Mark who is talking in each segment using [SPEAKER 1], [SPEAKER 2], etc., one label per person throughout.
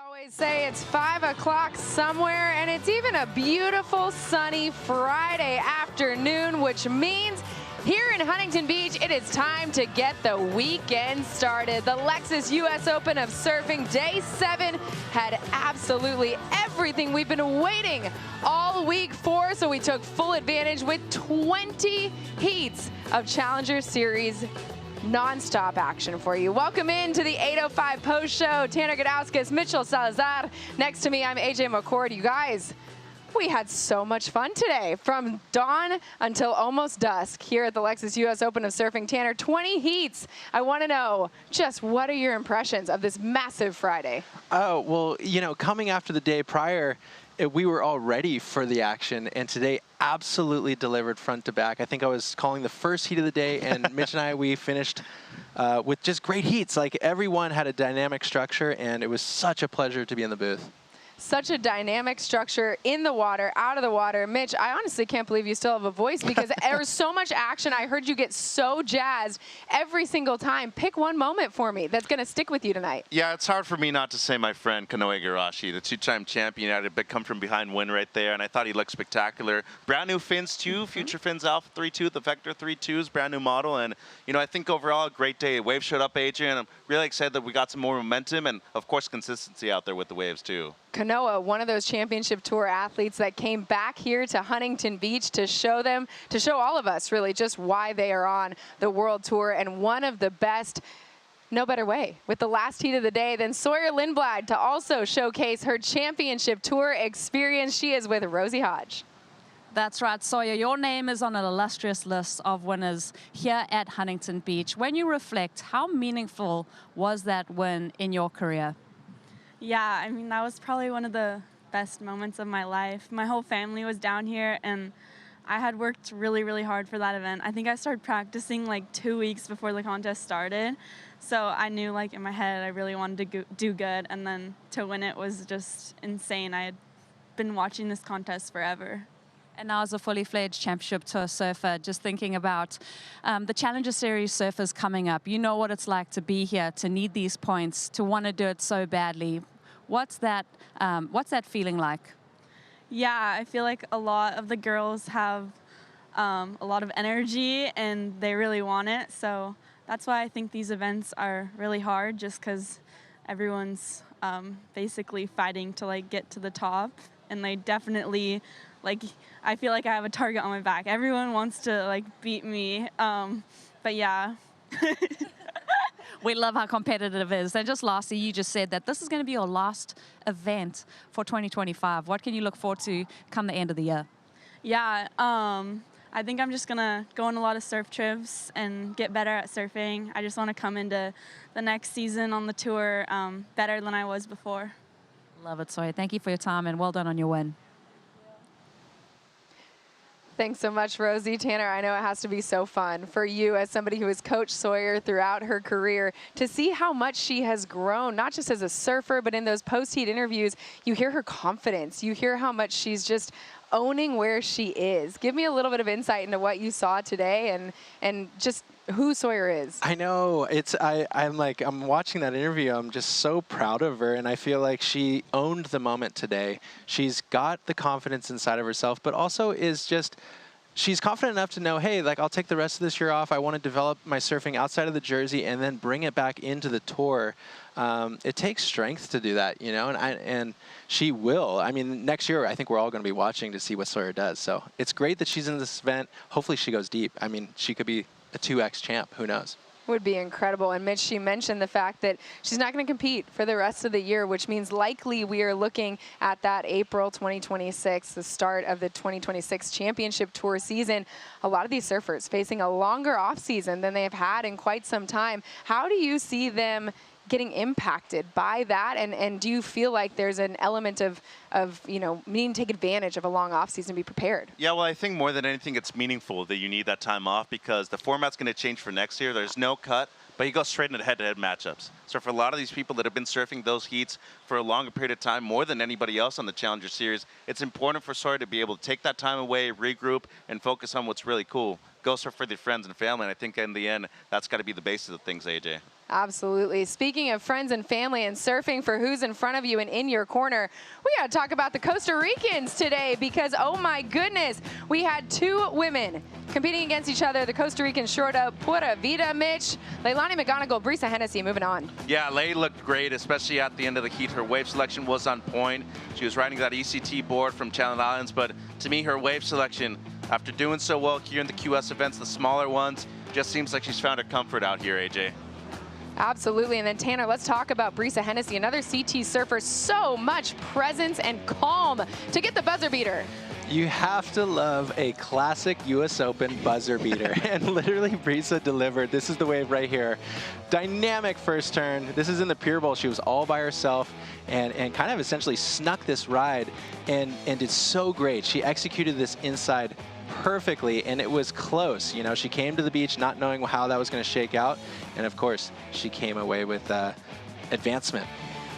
[SPEAKER 1] always say it's 5 o'clock somewhere, and it's even a beautiful sunny Friday afternoon, which means here in Huntington Beach, it is time to get the weekend started. The Lexus US Open of Surfing Day 7 had absolutely everything we've been waiting all week for, so we took full advantage with 20 heats of Challenger Series non-stop action for you. Welcome in to the 8:05 post show. Tanner Gudauskas, Mitchell Salazar. Next to me, I'm AJ McCord. You guys, we had so much fun today from dawn until almost dusk here at the Lexus US Open of Surfing. Tanner, 20 heats. I want to know just what are your impressions of this massive Friday?
[SPEAKER 2] Oh, well, you know, coming after the day prior, we were all ready for the action, and today absolutely delivered front to back. I think I was calling the first heat of the day, and Mitch and I, we finished with just great heats. Like, everyone had a dynamic structure, and it was such a pleasure to be in the booth.
[SPEAKER 1] Such a dynamic structure in the water, out of the water. Mitch, I honestly can't believe you still have a voice because there was so much action. I heard you get so jazzed every single time. Pick one moment for me that's going to stick with you tonight.
[SPEAKER 3] Yeah, it's hard for me not to say my friend Kanoa Igarashi, the two-time champion. Had a big come from behind win right there, and I thought he looked spectacular. Brand new fins too, Future Fins Alpha 3.2, the Vector 3.2s, brand new model, and you know, I think overall a great day. Waves showed up, Adrian. I'm really excited that we got some more momentum and of course consistency out there with the waves too.
[SPEAKER 1] Kanoa, one of those championship tour athletes that came back here to Huntington Beach to show all of us really just why they are on the world tour, and one of the best. No better way with the last heat of the day than Sawyer Lindblad to also showcase her championship tour experience. She is with Rosie Hodge.
[SPEAKER 4] That's right, Sawyer. Your name is on an illustrious list of winners here at Huntington Beach. When you reflect, how meaningful was that win in your career?
[SPEAKER 5] Yeah, I mean, that was probably one of the best moments of my life. My whole family was down here, and I had worked really, really hard for that event. I think I started practicing like 2 weeks before the contest started. So I knew, like, in my head, I really wanted to do good, and then to win it was just insane. I had been watching this contest forever.
[SPEAKER 4] And now as a fully fledged championship tour surfer, just thinking about the Challenger Series surfers coming up. You know what it's like to be here, to need these points, to want to do it so badly. What's that feeling like?
[SPEAKER 5] Yeah, I feel like a lot of the girls have a lot of energy and they really want it. So that's why I think these events are really hard, just because everyone's basically fighting to like get to the top, and they definitely, like, I feel like I have a target on my back. Everyone wants to like beat me, but yeah.
[SPEAKER 4] We love how competitive it is. And just lastly, you just said that this is going to be your last event for 2025. What can you look forward to come the end of the year?
[SPEAKER 5] Yeah, I think I'm just going to go on a lot of surf trips and get better at surfing. I just want to come into the next season on the tour better than I was before.
[SPEAKER 4] Love it, Sawyer. Thank you for your time, and well done on your win.
[SPEAKER 1] Thanks so much, Rosie. Tanner, I know it has to be so fun for you as somebody who has coached Sawyer throughout her career to see how much she has grown, not just as a surfer, but in those post-heat interviews, you hear her confidence. You hear how much she's just owning where she is. Give me a little bit of insight into what you saw today and just who Sawyer is.
[SPEAKER 2] I know. I'm watching that interview. I'm just so proud of her, and I feel like she owned the moment today. She's got the confidence inside of herself, but also she's confident enough to know, hey, like, I'll take the rest of this year off. I want to develop my surfing outside of the jersey and then bring it back into the tour. It takes strength to do that, you know, and she will. I mean, next year, I think we're all going to be watching to see what Sawyer does. So it's great that she's in this event. Hopefully she goes deep. I mean, she could be a 2X champ. Who knows?
[SPEAKER 1] Would be incredible. And Mitch, she mentioned the fact that she's not going to compete for the rest of the year, which means likely we are looking at that April 2026, the start of the 2026 championship tour season. A lot of these surfers facing a longer off season than they have had in quite some time. How do you see them getting impacted by that, and do you feel like there's an element of you know, needing to take advantage of a long off season and be prepared?
[SPEAKER 3] Yeah, well, I think more than anything it's meaningful that you need that time off, because the format's going to change for next year. There's no cut, but you go straight into head-to-head matchups. So for a lot of these people that have been surfing those heats for a longer period of time, more than anybody else on the Challenger Series, it's important for Sawyer to be able to take that time away, regroup, and focus on what's really cool. Go surf for their friends and family, and I think in the end, that's got to be the basis of things, AJ.
[SPEAKER 1] Absolutely. Speaking of friends and family and surfing for who's in front of you and in your corner, we got to talk about the Costa Ricans today because, oh my goodness, we had 2 women competing against each other. The Costa Rican short up, Pura Vida, Mitch, Leilani McGonagle, Brisa Hennessy, moving on.
[SPEAKER 3] Yeah, Lei looked great, especially at the end of the heat. Her wave selection was on point. She was riding that ECT board from Channel Islands, but to me, her wave selection, after doing so well here in the QS events, the smaller ones, just seems like she's found her comfort out here, AJ.
[SPEAKER 1] Absolutely. And then, Tanner, let's talk about Brisa Hennessy, another CT surfer. So much presence and calm to get the buzzer beater.
[SPEAKER 2] You have to love a classic US Open buzzer beater. And literally, Brisa delivered. This is the wave right here. Dynamic first turn. This is in the Pier Bowl. She was all by herself and kind of essentially snuck this ride and did so great. She executed this inside perfectly, and it was close. You know, she came to the beach not knowing how that was going to shake out, and of course, she came away with advancement.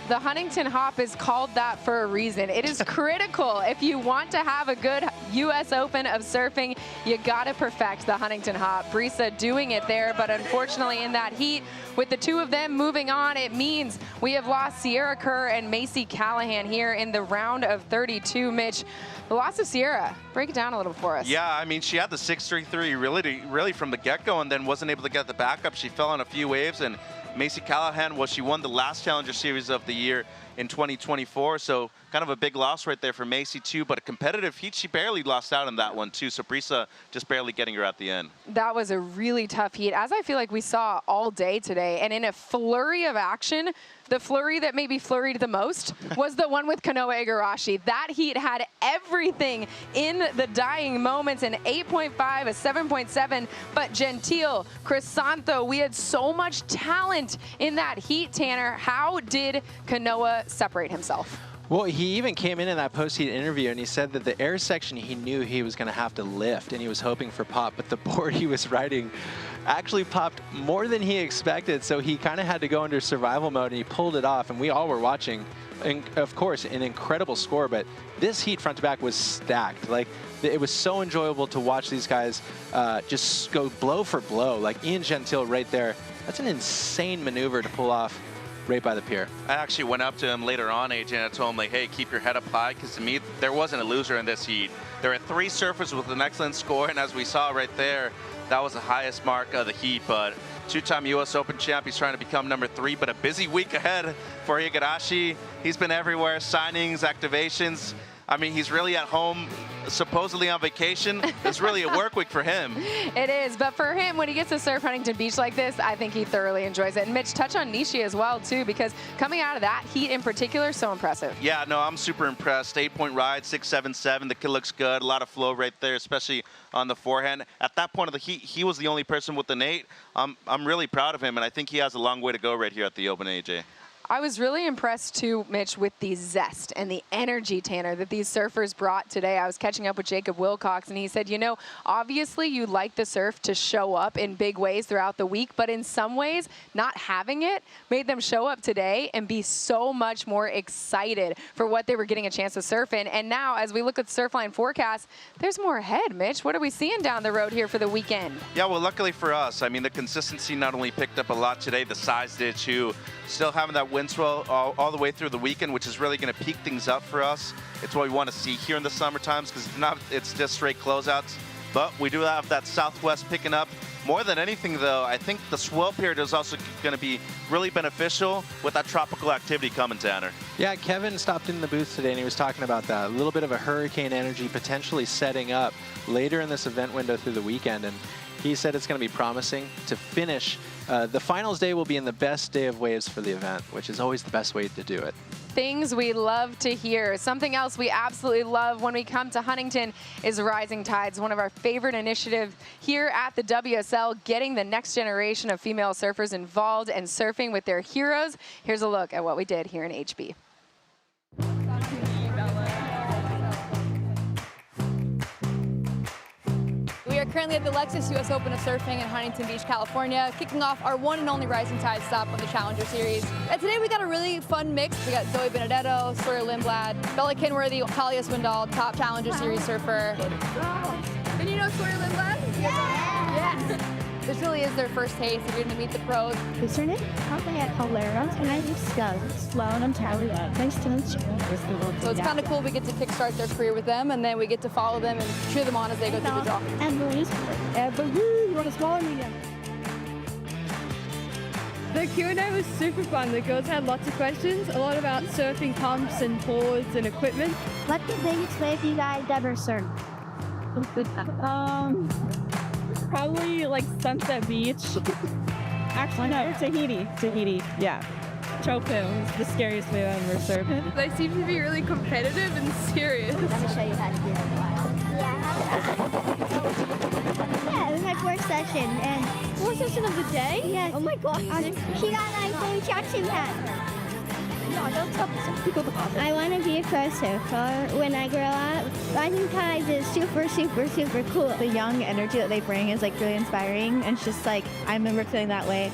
[SPEAKER 1] The Huntington hop is called that for a reason. It is critical. If you want to have a good US Open of surfing, you got to perfect the Huntington hop. Brisa doing it there, but unfortunately in that heat, with the 2 of them moving on, it means we have lost Sierra Kerr and Macy Callahan here in the round of 32. Mitch, the loss of Sierra, break it down a little for us.
[SPEAKER 3] Yeah, I mean, she had the 633 really from the get-go and then wasn't able to get the backup. She fell on a few waves, and Macy Callahan, well, she won the last Challenger Series of the year in 2024, so kind of a big loss right there for Macy too, but a competitive heat, she barely lost out in that one too, so Brisa just barely getting her at the end.
[SPEAKER 1] That was a really tough heat, as I feel like we saw all day today, and in a flurry of action, the flurry that maybe flurried the most was the one with Kanoa Igarashi. That heat had everything in the dying moments, an 8.5, a 7.7, but Gentile, Crisanto, we had so much talent in that heat, Tanner. How did Kanoa separate himself?
[SPEAKER 2] Well, he even came in that post-heat interview and he said that the air section he knew he was going to have to lift and he was hoping for pop, but the board he was riding actually popped more than he expected, so he kind of had to go into survival mode and he pulled it off, and we all were watching. And of course, an incredible score, but this heat front to back was stacked. Like, it was so enjoyable to watch these guys just go blow for blow. Like Ian Gentile right there, that's an insane maneuver to pull off right by the pier.
[SPEAKER 3] I actually went up to him later on, AJ, and I told him, like, hey, keep your head up high, because to me, there wasn't a loser in this heat. There were 3 surfers with an excellent score, and as we saw right there, that was the highest mark of the heat, but 2-time US Open champ, he's trying to become number 3, but a busy week ahead for Igarashi. He's been everywhere, signings, activations. I mean, he's really at home, supposedly on vacation. It's really a work week for him.
[SPEAKER 1] It is, but for him, when he gets to surf Huntington Beach like this, I think he thoroughly enjoys it. And Mitch, touch on Nishi as well, too, because coming out of that heat in particular, so impressive.
[SPEAKER 3] Yeah, no, I'm super impressed. 8-point ride, 6.77. The kid looks good. A lot of flow right there, especially on the forehand. At that point of the heat, he was the only person with an 8. I'm really proud of him, and I think he has a long way to go right here at the Open, AJ.
[SPEAKER 1] I was really impressed too, Mitch, with the zest and the energy, Tanner, that these surfers brought today. I was catching up with Jacob Wilcox, and he said, you know, obviously you like the surf to show up in big ways throughout the week, but in some ways, not having it made them show up today and be so much more excited for what they were getting a chance to surf in. And now, as we look at the Surfline forecast, there's more ahead, Mitch. What are we seeing down the road here for the weekend?
[SPEAKER 3] Yeah, well, luckily for us, I mean, the consistency not only picked up a lot today, the size did too. Still having that wind swell all the way through the weekend, which is really going to peak things up for us. It's what we want to see here in the summer times, because it's just straight closeouts. But we do have that southwest picking up. More than anything, though, I think the swell period is also going to be really beneficial with that tropical activity coming, Tanner.
[SPEAKER 2] Yeah, Kevin stopped in the booth today and he was talking about that. A little bit of a hurricane energy potentially setting up later in this event window through the weekend. And he said it's going to be promising to finish. The finals day will be in the best day of waves for the event, which is always the best way to do it.
[SPEAKER 1] Things we love to hear. Something else we absolutely love when we come to Huntington is Rising Tides, one of our favorite initiatives here at the WSL, getting the next generation of female surfers involved and surfing with their heroes. Here's a look at what we did here in HB.
[SPEAKER 6] We are currently at the Lexus US Open of Surfing in Huntington Beach, California, kicking off our one and only Rising Tide stop on the Challenger Series. And today we got a really fun mix. We got Zoe Benedetto, Sawyer Lindblad, Bella Kinworthy, Talia Swindal, top Challenger Series surfer.
[SPEAKER 7] And you know Sawyer Lindblad?
[SPEAKER 6] Yeah! This really is their first taste. They're going to meet the pros.
[SPEAKER 7] Isn't it? Probably at Hilarious, and I just slow and I'm Talia. Nice to meet you.
[SPEAKER 6] So it's kind of cool. We get to kickstart their career with them, and then we get to follow them and cheer them on as they go through the draw.
[SPEAKER 7] Emily. You want a small or medium?
[SPEAKER 8] The Q&A was super fun. The girls had lots of questions, a lot about surfing pumps and boards and equipment.
[SPEAKER 7] What's the biggest wave you guys ever surfed?
[SPEAKER 8] Probably like Sunset Beach. Actually, no, Tahiti, yeah. Chopo was the scariest wave I've ever surfed. They seem to be really competitive and serious.
[SPEAKER 7] Let me show you how to do it. Yeah, it was my first session, and
[SPEAKER 8] Fourth session of the day?
[SPEAKER 7] yes.
[SPEAKER 8] Oh my gosh.
[SPEAKER 7] She got my Michael Jackson hat. I want to be a pro surfer when I grow up. Rising tides is super, super, super cool.
[SPEAKER 9] The young energy that they bring is like really inspiring, and it's just like I remember feeling that way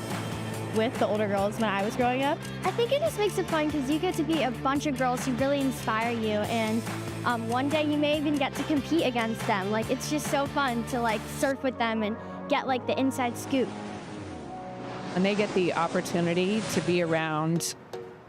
[SPEAKER 9] with the older girls when I was growing up.
[SPEAKER 7] I think it just makes it fun because you get to be a bunch of girls who really inspire you, and one day you may even get to compete against them. Like, it's just so fun to like surf with them and get like the inside scoop.
[SPEAKER 10] And they get the opportunity to be around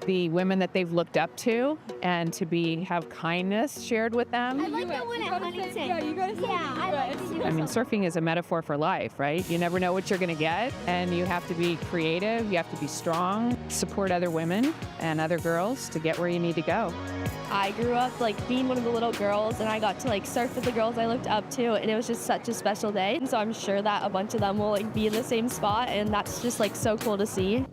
[SPEAKER 10] the women that they've looked up to and to have kindness shared with them.
[SPEAKER 7] I like the one at Huntington. Yeah, you gotta say I like to do
[SPEAKER 10] I mean, surfing is a metaphor for life, right? You never know what you're going to get, and you have to be creative, you have to be strong, support other women and other girls to get where you need to go.
[SPEAKER 8] I grew up like being one of the little girls, and I got to like surf with the girls I looked up to, and it was just such a special day. And so I'm sure that a bunch of them will like be in the same spot, and that's just like so cool to see.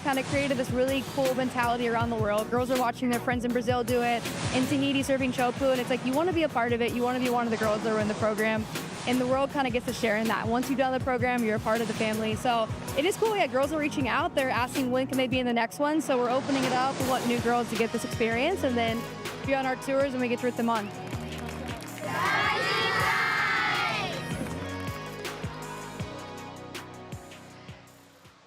[SPEAKER 6] Kind of created this really cool mentality around the world. Girls are watching their friends in Brazil do it, in Tahiti surfing chopu, and it's like you want to be a part of it. You want to be one of the girls that are in the program, and the world kind of gets to share in that. Once you've done the program, you're a part of the family. So it is cool. Yeah, girls are reaching out. They're asking when can they be in the next one. So we're opening it up. We want new girls to get this experience, and then be on our tours, and we get to root them on.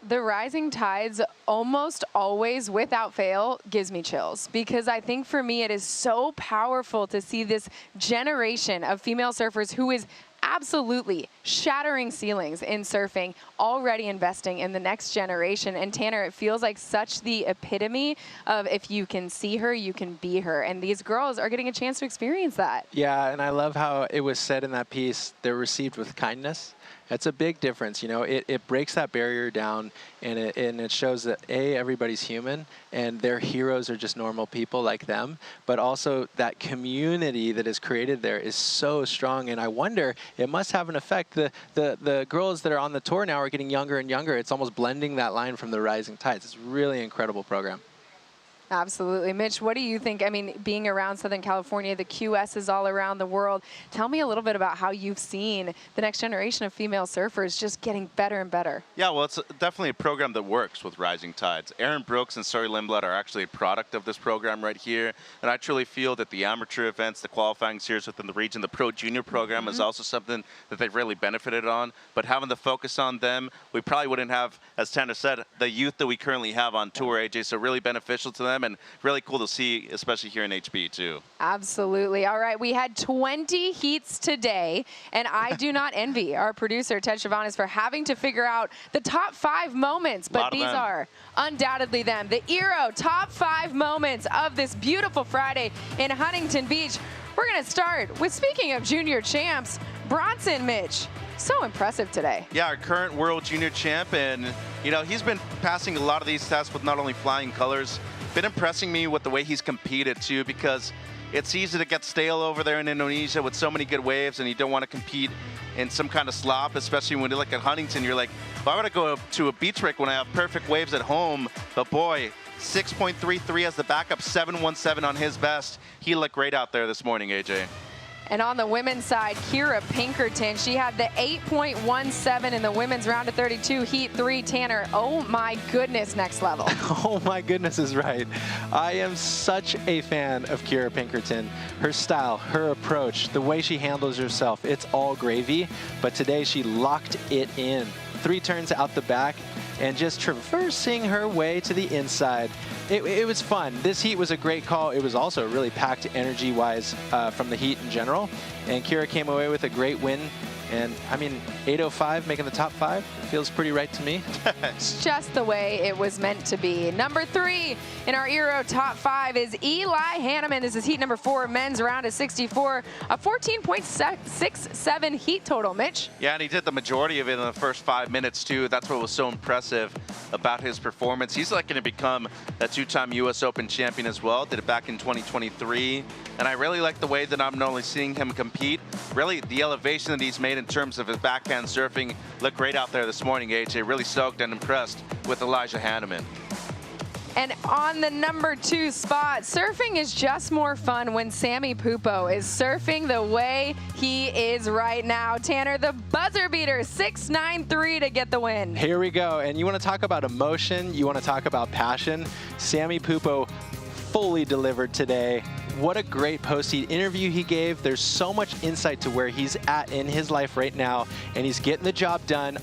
[SPEAKER 6] The rising tides almost always, without fail, gives me chills, because I think for me it is so powerful to see this generation of female surfers who is absolutely shattering ceilings in surfing, already investing in the next generation. And Tanner, it feels like such the epitome of if you can see her, you can be her. And these girls are getting a chance to experience that.
[SPEAKER 2] Yeah, and I love how it was said in that piece, they're received with kindness. That's a big difference, you know. It breaks that barrier down, and it shows that everybody's human, and their heroes are just normal people like them. But also that community that is created there is so strong, and I wonder it must have an effect. The girls that are on the tour now are getting younger and younger. It's almost blending that line from the rising tides. It's a really incredible program.
[SPEAKER 1] Absolutely. Mitch, what do you think? I mean, being around Southern California, the QSs all around the world, tell me a little bit about how you've seen the next generation of female surfers just getting better and better.
[SPEAKER 3] Yeah, well, it's definitely a program that works with rising tides. Aaron Brooks and Sawyer Lindblad are actually a product of this program right here. And I truly feel that the amateur events, the qualifying series within the region, the pro junior program is also something that they've really benefited on. But having the focus on them, we probably wouldn't have, as Tanner said, the youth that we currently have on tour, AJ, so really beneficial to them. And really cool to see, especially here in HB too.
[SPEAKER 1] Absolutely. All right, we had 20 heats today, and I do not envy our producer, Ted Chavanis, for having to figure out the top 5 moments, but these are undoubtedly them. The Eero top 5 moments of this beautiful Friday in Huntington Beach. We're going to start with, speaking of junior champs, Bronson, Mitch. So impressive today.
[SPEAKER 3] Yeah, our current world junior champ, and you know, he's been passing a lot of these tests with not only flying colors, been impressing me with the way he's competed too, because it's easy to get stale over there in Indonesia with so many good waves, and you don't want to compete in some kind of slop, especially when you look at Huntington. You're like, why would I go to a beach break when I have perfect waves at home? But boy, 6.33 as the backup, 7.17 on his best. He looked great out there this morning, AJ.
[SPEAKER 1] And on the women's side, Kirra Pinkerton, she had the 8.17 in the women's round of 32, heat 3. Tanner, oh my goodness, next level.
[SPEAKER 2] Oh my goodness is right. I am such a fan of Kirra Pinkerton. Her style, her approach, the way she handles herself, it's all gravy. But today she locked it in. 3 turns out the back and just traversing her way to the inside. It was fun. This heat was a great call. It was also really packed energy-wise from the heat in general. And Kirra came away with a great win. And I mean, 8:05 making the top 5 feels pretty right to me.
[SPEAKER 1] It's just the way it was meant to be. Number 3 in our Eero top 5 is Eli Hanneman. This is heat number 4, men's round of 64, a 14.67 heat total. Mitch?
[SPEAKER 3] Yeah, and he did the majority of it in the first 5 minutes, too. That's what was so impressive about his performance. He's like going to become a 2-time U.S. Open champion as well. Did it back in 2023. And I really like the way that I'm not only seeing him compete, really the elevation that he's made in terms of his backhand surfing. Looked great out there this morning, AJ. Really stoked and impressed with Eli Hanneman.
[SPEAKER 1] And on the number 2 spot, surfing is just more fun when Samuel Pupo is surfing the way he is right now. Tanner, the buzzer beater, 6.93 to get the win.
[SPEAKER 2] Here we go. And you want to talk about emotion, you want to talk about passion. Samuel Pupo fully delivered today. What a great post-heat interview he gave. There's so much insight to where he's at in his life right now, and he's getting the job done.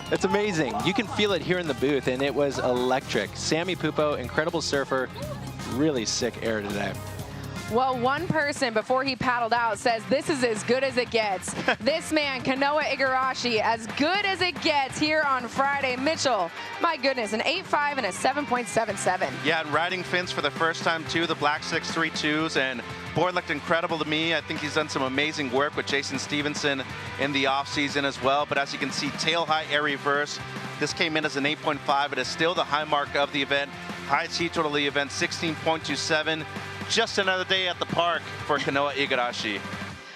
[SPEAKER 2] It's amazing. You can feel it here in the booth, and it was electric. Samuel Pupo, incredible surfer, really sick air today.
[SPEAKER 1] Well, one person before he paddled out says this is as good as it gets. This man, Kanoa Igarashi, as good as it gets here on Friday. Mitchell, my goodness, an 8.5 and a 7.77.
[SPEAKER 3] Yeah, and riding fins for the first time, too, the Black 632s, and board looked incredible to me. I think he's done some amazing work with Jason Stevenson in the offseason as well. But as you can see, tail high air reverse. This came in as an 8.5. It is still the high mark of the event. Highest heat total of the event, 16.27. Just another day at the park for Kanoa Igarashi.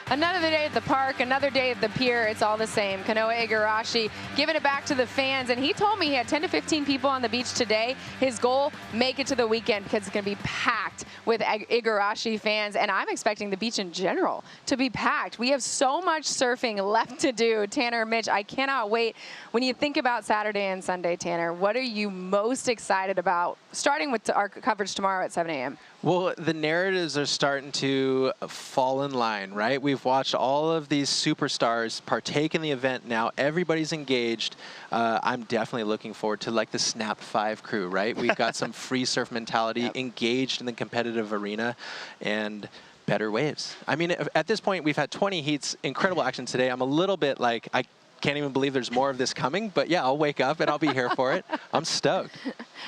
[SPEAKER 1] Another day at the park, another day at the pier. It's all the same. Kanoa Igarashi giving it back to the fans. And he told me he had 10 to 15 people on the beach today. His goal, make it to the weekend because it's going to be packed with Igarashi fans. And I'm expecting the beach in general to be packed. We have so much surfing left to do. Tanner, Mitch, I cannot wait. When you think about Saturday and Sunday, Tanner, what are you most excited about? Starting with our coverage tomorrow at 7 a.m.
[SPEAKER 2] Well, the narratives are starting to fall in line, right? We've watched all of these superstars partake in the event now. Everybody's engaged. I'm definitely looking forward to like the Snap 5 crew, right? We've got some free surf mentality, engaged in the competitive arena, and better waves. I mean, at this point, we've had 20 heats, incredible action today. I'm a little bit like, I can't even believe there's more of this coming, but yeah, I'll wake up and I'll be here for it. I'm stoked.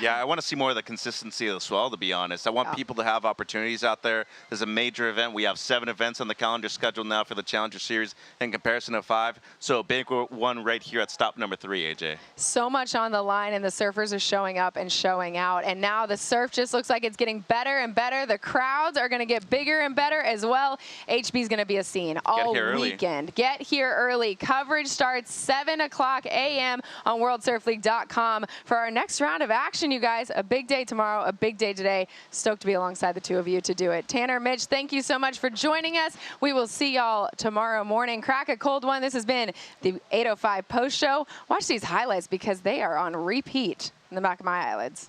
[SPEAKER 3] Yeah, I want to see more of the consistency of the swell, to be honest. I want people to have opportunities out there. There's a major event. We have 7 events on the calendar scheduled now for the Challenger Series in comparison to 5. So a big one right here at stop number 3, AJ.
[SPEAKER 1] So much on the line, and the surfers are showing up and showing out. And now the surf just looks like it's getting better and better. The crowds are going to get bigger and better as well. HB is going to be a scene all weekend. Get here early. Coverage starts 7 o'clock a.m. on WorldSurfLeague.com for our next round of action, you guys. A big day tomorrow, a big day today. Stoked to be alongside the two of you to do it. Tanner, Mitch, thank you so much for joining us. We will see y'all tomorrow morning. Crack a cold one. This has been the 8:05 post show. Watch these highlights because they are on repeat in the back of my eyelids.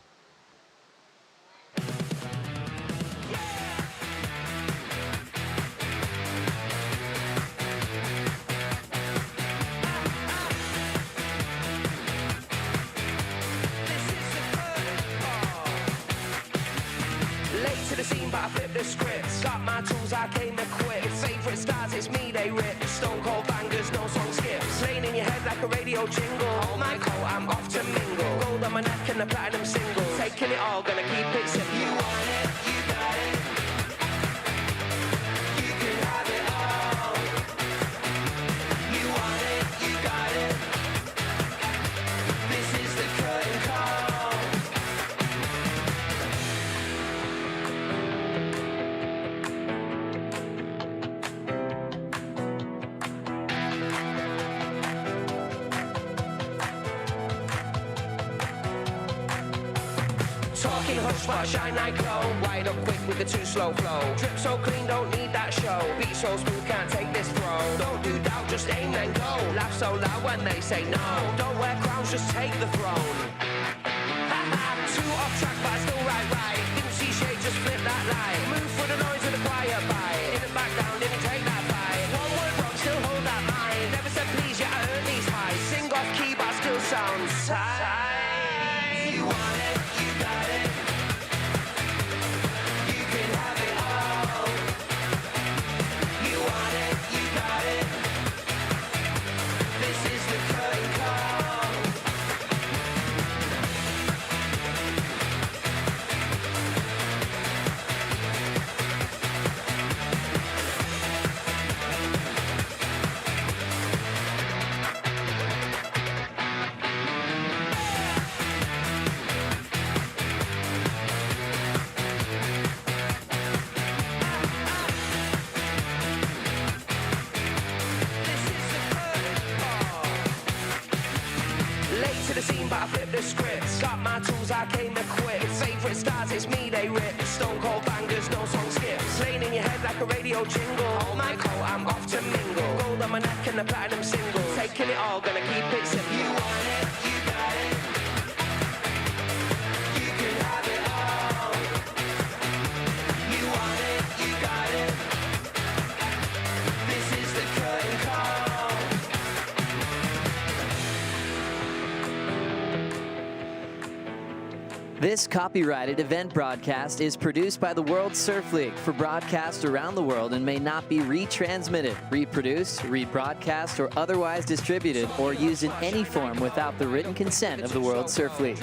[SPEAKER 11] To the scene, but I flip the script. Got my tools, I came equipped. Favorite stars, it's me, they rip. Stone cold bangers, no song skips. Playing in your head like a radio jingle. Oh my coat, I'm off to mingle. Gold on my neck and the platinum single. Taking it all, gonna keep it simple. You want it, you got it. You can have it all. You want it, you got it. This is the curtain call. Talking hush, but I shine like glow. Wide up quick with the too slow flow. Drip so clean, don't need that show. Beat so smooth, can't take this throw. Don't do doubt, just aim then go. Laugh so loud when they say no. Don't wear crowns, just take the throne. Too off track, but I still right. Didn't see shade, just flip that light. Move for the noise with a quiet bite. Didn't back down, didn't take that fight. One word wrong, still hold that mind. Never said please, yet I earn these highs. Sing off key, but I still sound tight. You want it, you got it. You can have it all. You want it, you got it. the scene, but I flip the scripts. Got my tools, I came equipped. Favorite stars, it's me they rip. Stone cold bangers, no song skips. Playing in your head like a radio jingle. Hold my coat, I'm off to mingle. Gold on my neck and the platinum single. Taking it all, gonna keep it simple. You want it, you got it. You can have it all. You want it, you got it. This is the curtain call.
[SPEAKER 12] This copyrighted event broadcast is produced by the World Surf League for broadcast around the world and may not be retransmitted, reproduced, rebroadcast, or otherwise distributed or used in any form without the written consent of the World Surf League.